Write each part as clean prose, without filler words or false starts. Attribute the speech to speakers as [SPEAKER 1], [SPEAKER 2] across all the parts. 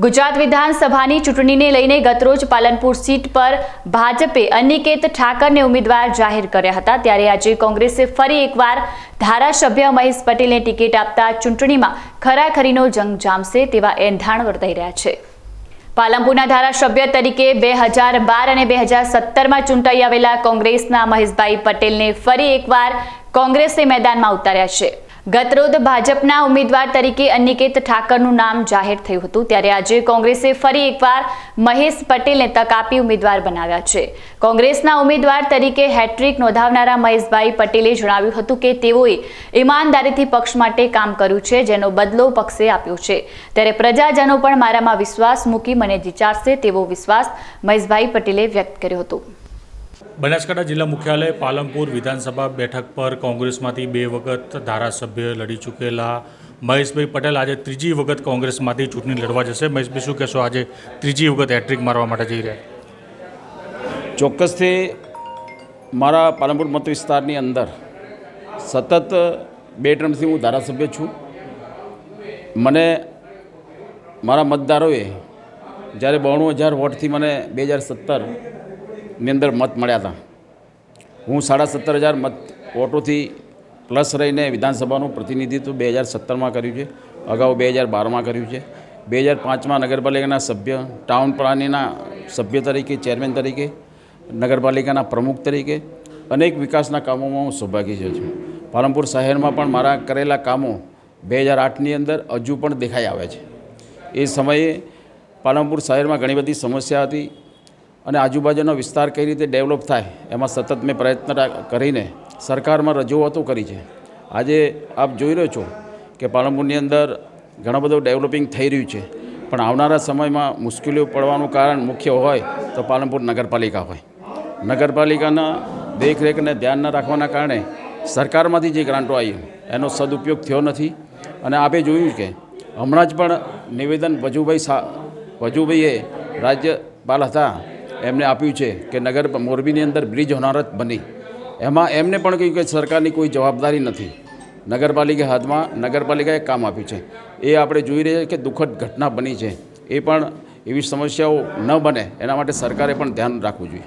[SPEAKER 1] ગુજરાત વિધાનસભાની ચૂંટણીને લઈને ગતરોજ પાલનપુર સીટ પર ભાજપે અનિકેત ઠાકરને ઉમેદવાર જાહેર કર્યા હતા। ત્યારે આજે કોંગ્રેસે ફરી એકવાર ધારાસભ્ય મહેશ પટેલને ટિકિટ આપતા ચૂંટણીમાં ખરાખરીનો જંગ જામશે તેવા એંધાણ વર્તાઈ રહ્યા છે। પાલનપુરના ધારાસભ્ય તરીકે 2012 અને 2017માં ચૂંટાઈ આવેલા કોંગ્રેસના મહેશભાઈ પટેલને ફરી એકવાર કોંગ્રેસે મેદાનમાં ઉતાર્યા છે। ગતરોજ ભાજપના ઉમેદવાર તરીકે અનિકેત ઠાકરનું નામ જાહેર થયું હતું, ત્યારે આજે કોંગ્રેસે ફરી એકવાર મહેશ પટેલને તક આપી ઉમેદવાર બનાવ્યા છે। કોંગ્રેસના ઉમેદવાર તરીકે હેટ્રિક નોંધાવનારા મહેશભાઈ પટેલે જણાવ્યું હતું કે તેઓએ ઈમાનદારીથી પક્ષ માટે કામ કર્યું છે, જેનો બદલો પક્ષે આપ્યો છે। ત્યારે પ્રજાજનો પણ મારામાં વિશ્વાસ મૂકી મને જીતાડશે તેવો વિશ્વાસ મહેશભાઈ પટેલે વ્યક્ત કર્યો હતો।
[SPEAKER 2] બનાસકાંઠા જિલ્લા મુખ્યાલય પાલનપુર વિધાનસભા બેઠક પર કોંગ્રેસમાંથી 2 વખત ધારાસભ્ય લડી ચૂકેલા મહેશભાઈ પટેલ આજે ત્રીજી વખત કોંગ્રેસમાંથી ચૂંટણી લડવા જશે। મહેશભાઈ, શું કહેશો? આજે ત્રીજી વખત હેટ્રિક મારવા માટે જઈ રહ્યા?
[SPEAKER 3] ચોક્કસથી મારા પાલનપુર મત વિસ્તારની અંદર સતત 2 ટર્મથી હું ધારાસભ્ય છું। મને મારા મતદારોએ જ્યારે 92,000 વોટથી મને 2017ની અંદર મત મળ્યા હતા। હું 17,500 મત વોટોથી પ્લસ રહીને વિધાનસભાનું પ્રતિનિધિત્વ 2017માં કર્યું છે, અગાઉ 2012માં કર્યું છે, 2005માં નગરપાલિકાના સભ્ય, ટાઉન પ્લાનિંગના સભ્ય તરીકે, ચેરમેન તરીકે, નગરપાલિકાના પ્રમુખ તરીકે અનેક વિકાસના કામોમાં હું સૌભાગી છું। પાલનપુર શહેરમાં પણ મારા કરેલા કામો 2008ની અંદર હજુ પણ દેખાઈ આવે છે। એ સમયે પાલનપુર શહેરમાં ઘણી બધી સમસ્યા હતી અને આજુબાજુનો વિસ્તાર કઈ રીતે ડેવલપ થાય એમાં સતત મેં પ્રયત્ન કરીને સરકારમાં રજૂઆતો કરી છે। આજે આપ જોઈ રહ્યો છો કે પાલનપુરની અંદર ઘણો બધો ડેવલપિંગ થઈ રહ્યું છે, પણ આવનારા સમયમાં મુશ્કેલીઓ પડવાનું કારણ મુખ્ય હોય તો પાલનપુર નગરપાલિકા હોય। નગરપાલિકાના દેખરેખ અને ધ્યાન ન રાખવાના કારણે સરકારમાંથી જે ગ્રાન્ટો આવી એનો સદુપયોગ થયો નથી। અને આપે જોયું કે હમણાં જ પણ નિવેદન વજુભાઈએ રાજ્યપાલ હતા એમને આપ્યું છે કે મોરબીની અંદર બ્રિજ હોનારત બની, એમાં એમને પણ કહ્યું કે સરકારની કોઈ જવાબદારી નથી, નગરપાલિકા હાથમાં નગરપાલિકાએ કામ આપ્યું છે। એ આપણે જોઈ રહ્યા કે દુઃખદ ઘટના બની છે, એ પણ એવી સમસ્યાઓ ન બને એના માટે સરકારે પણ ધ્યાન રાખવું જોઈએ।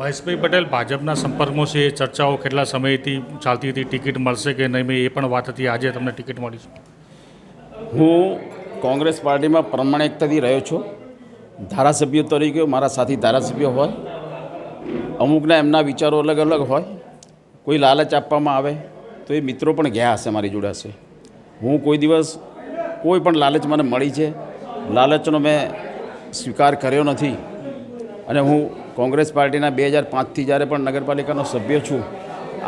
[SPEAKER 2] મહેશભાઈ પટેલ ભાજપના સંપર્કમાં છે, ચર્ચાઓ કેટલા સમયથી ચાલતી હતી, ટિકિટ મળશે કે નહીં એ પણ વાત હતી, આજે તમને ટિકિટ મળી છે?
[SPEAKER 3] હું કોંગ્રેસ પાર્ટીમાં પ્રમાણિકતાથી રહ્યો છું। ધારાસભ્ય તરીકે મારા સાથી ધારાસભ્ય હોય, અમુકના એમના વિચારો અલગ અલગ હોય, કોઈ લાલચ આપવામાં આવે તો એ મિત્રો પણ ગયા હશે, મારી જોડે હશે। હું કોઈ દિવસ કોઈ પણ લાલચ મને મળી છે, લાલચનો મેં સ્વીકાર કર્યો નથી। અને હું કોંગ્રેસ પાર્ટીના 2005થી જ્યારે પણ નગરપાલિકાનો સભ્ય છું,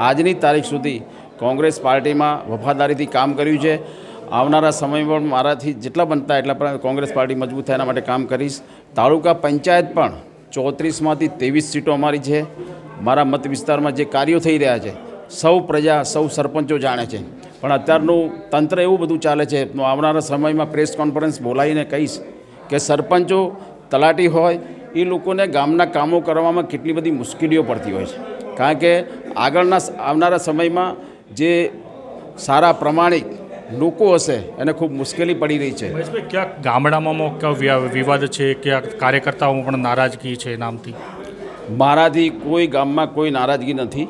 [SPEAKER 3] આજની તારીખ સુધી કોંગ્રેસ પાર્ટીમાં વફાદારીથી કામ કર્યું છે। આવનારા સમયમાં મારાથી જેટલા બનતા એટલા પણ કોંગ્રેસ પાર્ટી મજબૂત થાય એના માટે કામ કરીશ। તાલુકા પંચાયત પણ 34માંથી 23 સીટો અમારી છે। મારા મત વિસ્તારમાં જે કાર્યો થઈ રહ્યા છે સૌ પ્રજા, સૌ સરપંચો જાણે છે, પણ અત્યારનું તંત્ર એવું બધું ચાલે છે, હું આવનારા સમયમાં પ્રેસ કોન્ફરન્સ બોલાવીને કહીશ કે સરપંચો, તલાટી હોય, એ લોકોને ગામના કામો કરવામાં કેટલી બધી મુશ્કેલીઓ પડતી હોય છે, કારણ કે આવનારા સમયમાં જે સારા પ્રમાણિક લોકો હશે એને ખૂબ મુશ્કેલી પડી રહી છે।
[SPEAKER 2] ક્યાંક ગામડામાં ક્યાં વિવાદ છે, ક્યાંક કાર્યકર્તાઓ પણ નારાજગી છે નામથી?
[SPEAKER 3] મારાથી કોઈ ગામમાં કોઈ નારાજગી નથી।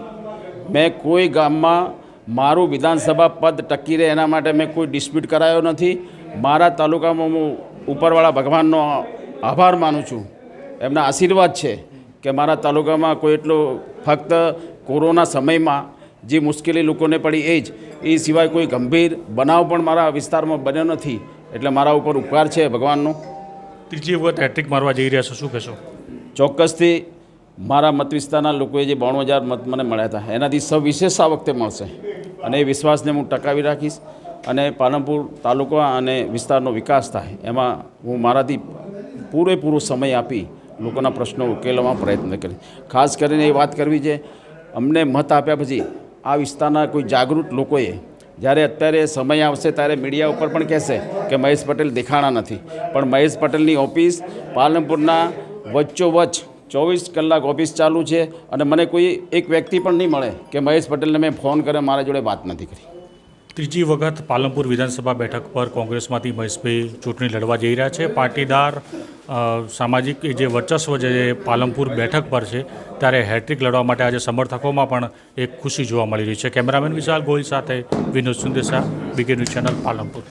[SPEAKER 3] મેં કોઈ ગામમાં મારું વિધાનસભા પદ ટકી રહે એના માટે મેં કોઈ ડિસ્પ્યુટ કરાયો નથી। મારા તાલુકામાં હું ઉપરવાળા ભગવાનનો આભાર માનું છું, એમના આશીર્વાદ છે કે મારા તાલુકામાં કોઈ એટલો ફક્ત કોરોના સમયમાં જે મુશ્કેલી લોકોને પડી એ સિવાય કોઈ ગંભીર બનાવ પણ મારા વિસ્તારમાં બન્યો નથી, એટલે મારા ઉપર ઉપકાર છે ભગવાનનો।
[SPEAKER 2] ત્રીજી વખત હેટ્રિક મારવા જઈ રહ્યા છો, શું કહેશો?
[SPEAKER 3] ચોક્કસથી મારા મત વિસ્તારના લોકોએ જે 92,000 મત મને મળ્યા હતા એનાથી સવિશેષ આ વખતે મળશે, અને એ વિશ્વાસને હું ટકાવી રાખીશ અને પાલનપુર તાલુકા અને વિસ્તારનો વિકાસ થાય એમાં હું મારાથી પૂરેપૂરો સમય આપી લોકોના પ્રશ્નો ઉકેલવા પ્રયત્ન કરીશ। ખાસ કરીને એ વાત કરવી છે, અમને મત આપ્યા પછી આ વિસ્તારના કોઈ જાગૃત લોકોએ જ્યારે અત્યારે સમય આવશે ત્યારે મીડિયા ઉપર પણ કહેશે કે મહેશ પટેલ દેખાણા નથી, પણ મહેશ પટેલની ઓફિસ પાલનપુરના વચ્ચોવચ્ચ 24 કલાક ઓફિસ ચાલુ છે, અને મને કોઈ એક વ્યક્તિ પણ નહીં મળે કે મહેશ પટેલને મેં ફોન કર્યો મારા જોડે વાત નથી કરી।
[SPEAKER 2] ત્રીજી વખત પાલનપુર વિધાનસભા બેઠક પર કોંગ્રેસમાંથી મહેશભાઈ ચૂંટણી લડવા જઈ રહ્યા છે. પાટીદાર સામાજિક જે વર્ચસ્વ જે પાલનપુર બેઠક પર છે ત્યારે હેટ્રિક લડવા માટે આજે સમર્થકોમાં પણ એક ખુશી જોવા મળી રહી છે. કેમેરામેન વિશાલ ગોહિલ સાથે Vinod Sundesa, BK news channel, Palanpur.